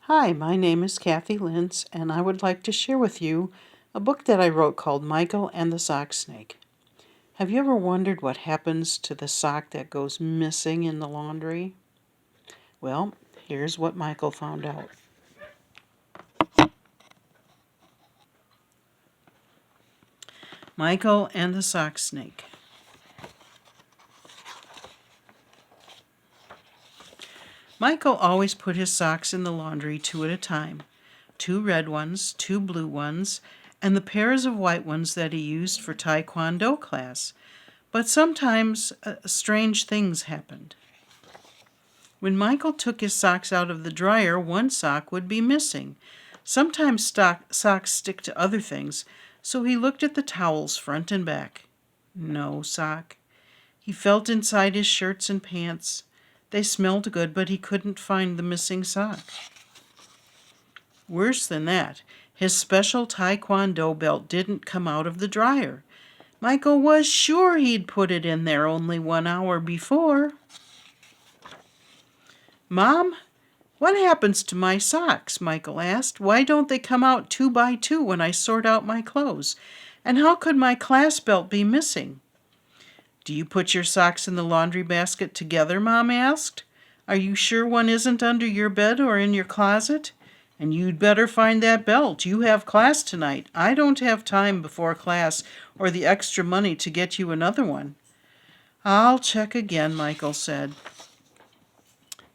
Hi, my name is Kathi Linz, and I would like to share with you a book that I wrote called Michael and the Sock Snake. Have you ever wondered what happens to the sock that goes missing in the laundry? Well, here's what Michael found out. Michael and the Sock Snake. Michael always put his socks in the laundry 2 at a time. 2 red ones, 2 blue ones, and the pairs of white ones that he used for Taekwondo class. But sometimes strange things happened. When Michael took his socks out of the dryer, one sock would be missing. Sometimes socks stick to other things, so he looked at the towels front and back. No sock. He felt inside his shirts and pants. They smelled good, but he couldn't find the missing sock. Worse than that, his special Taekwondo belt didn't come out of the dryer. Michael was sure he'd put it in there only 1 hour before. "Mom, what happens to my socks?" Michael asked. "Why don't they come out 2 by 2 when I sort out my clothes? And how could my class belt be missing?" "Do you put your socks in the laundry basket together?" Mom asked. "Are you sure one isn't under your bed or in your closet? And you'd better find that belt. You have class tonight. I don't have time before class or the extra money to get you another one." "I'll check again," Michael said.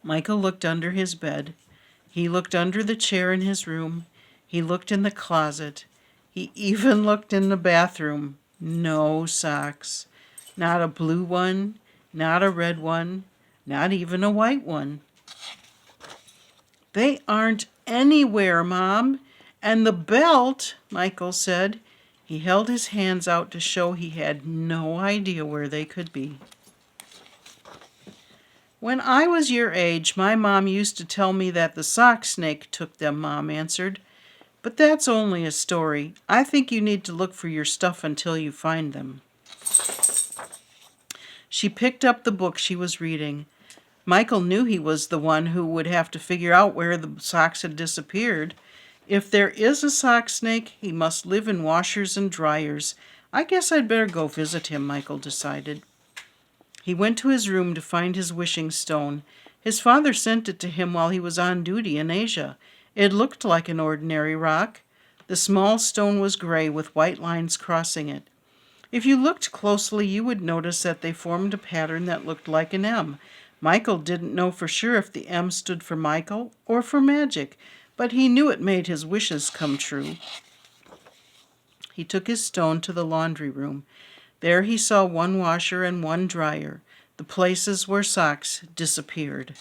Michael looked under his bed. He looked under the chair in his room. He looked in the closet. He even looked in the bathroom. No socks. Not a blue one, not a red one, not even a white one. "They aren't anywhere, Mom. And the belt," Michael said. He held his hands out to show he had no idea where they could be. "When I was your age, my mom used to tell me that the sock snake took them," Mom answered. "But that's only a story. I think you need to look for your stuff until you find them." She picked up the book she was reading. Michael knew he was the one who would have to figure out where the socks had disappeared. If there is a sock snake, he must live in washers and dryers. I guess I'd better go visit him, Michael decided. He went to his room to find his wishing stone. His father sent it to him while he was on duty in Asia. It looked like an ordinary rock. The small stone was gray with white lines crossing it. If you looked closely, you would notice that they formed a pattern that looked like an M. Michael didn't know for sure if the M stood for Michael or for magic, but he knew it made his wishes come true. He took his stone to the laundry room. There he saw one washer and one dryer, the places where socks disappeared.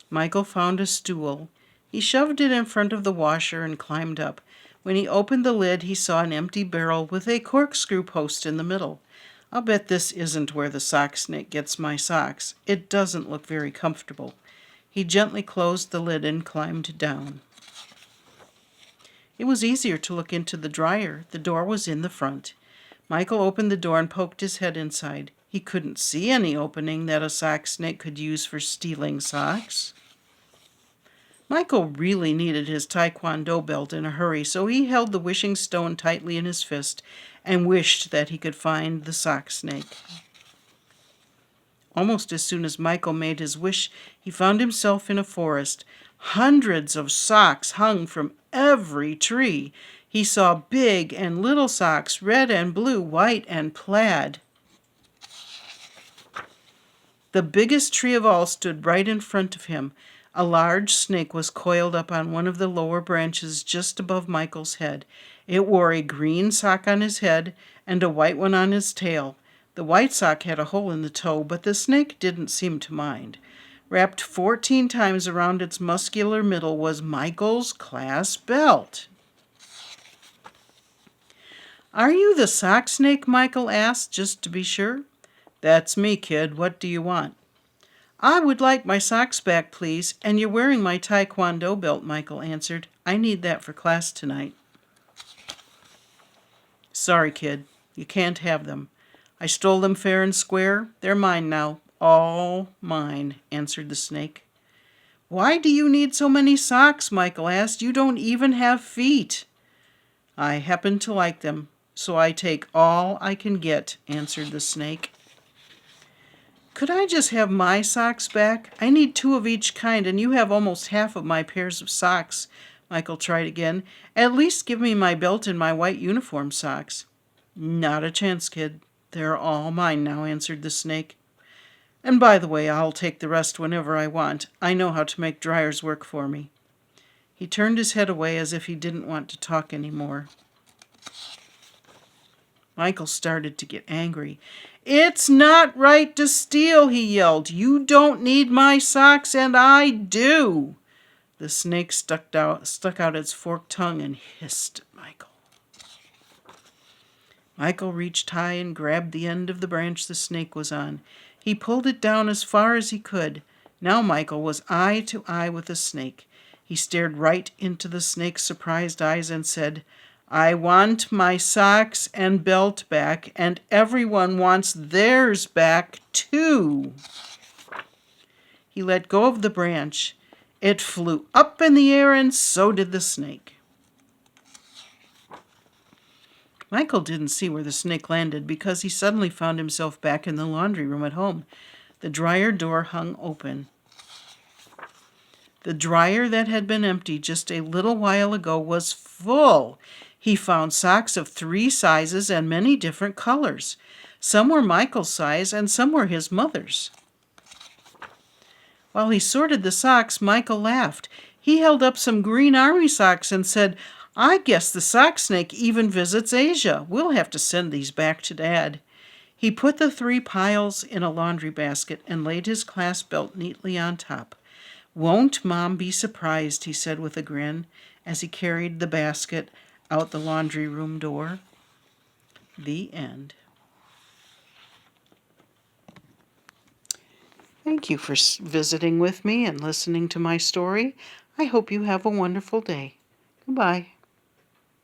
Michael found a stool. He shoved it in front of the washer and climbed up. When he opened the lid, he saw an empty barrel with a corkscrew post in the middle. "I'll bet this isn't where the sock snake gets my socks. It doesn't look very comfortable." He gently closed the lid and climbed down. It was easier to look into the dryer. The door was in the front. Michael opened the door and poked his head inside. He couldn't see any opening that a sock snake could use for stealing socks. Michael really needed his Taekwondo belt in a hurry, so he held the wishing stone tightly in his fist and wished that he could find the sock snake. Almost as soon as Michael made his wish, he found himself in a forest. Hundreds of socks hung from every tree. He saw big and little socks, red and blue, white and plaid. The biggest tree of all stood right in front of him. A large snake was coiled up on one of the lower branches just above Michael's head. It wore a green sock on his head and a white one on his tail. The white sock had a hole in the toe, but the snake didn't seem to mind. Wrapped 14 times around its muscular middle was Michael's class belt. "Are you the sock snake?" Michael asked, just to be sure. "That's me, kid. What do you want?" "I would like my socks back, please, and you're wearing my Taekwondo belt," Michael answered. "I need that for class tonight." "Sorry, kid. You can't have them. I stole them fair and square. They're mine now. All mine," answered the snake. Why do you need so many socks? Michael asked. You don't even have feet. I happen to like them, so I take all I can get, answered the snake. Could I just have my socks back? I need 2 of each kind, and you have almost half of my pairs of socks. Michael tried again. At least give me my belt and my white uniform socks. Not a chance, kid. They're all mine now, answered the snake. And by the way, I'll take the rest whenever I want. I know how to make dryers work for me. He turned his head away as if he didn't want to talk any more. Michael started to get angry. It's not right to steal, he yelled. You don't need my socks, and I do. The snake stuck out its forked tongue and hissed at Michael. Michael reached high and grabbed the end of the branch the snake was on. He pulled it down as far as he could. Now Michael was eye to eye with the snake. He stared right into the snake's surprised eyes and said, I want my socks and belt back, and everyone wants theirs back too. He let go of the branch. It flew up in the air, and so did the snake. Michael didn't see where the snake landed because he suddenly found himself back in the laundry room at home. The dryer door hung open. The dryer that had been empty just a little while ago was full. He found socks of 3 sizes and many different colors. Some were Michael's size and some were his mother's. While he sorted the socks, Michael laughed. He held up some green army socks and said, I guess the sock snake even visits Asia. We'll have to send these back to Dad. He put the 3 piles in a laundry basket and laid his class belt neatly on top. Won't Mom be surprised, he said with a grin, as he carried the basket out the laundry room door. The end. Thank you for visiting with me and listening to my story. I hope you have a wonderful day. Goodbye.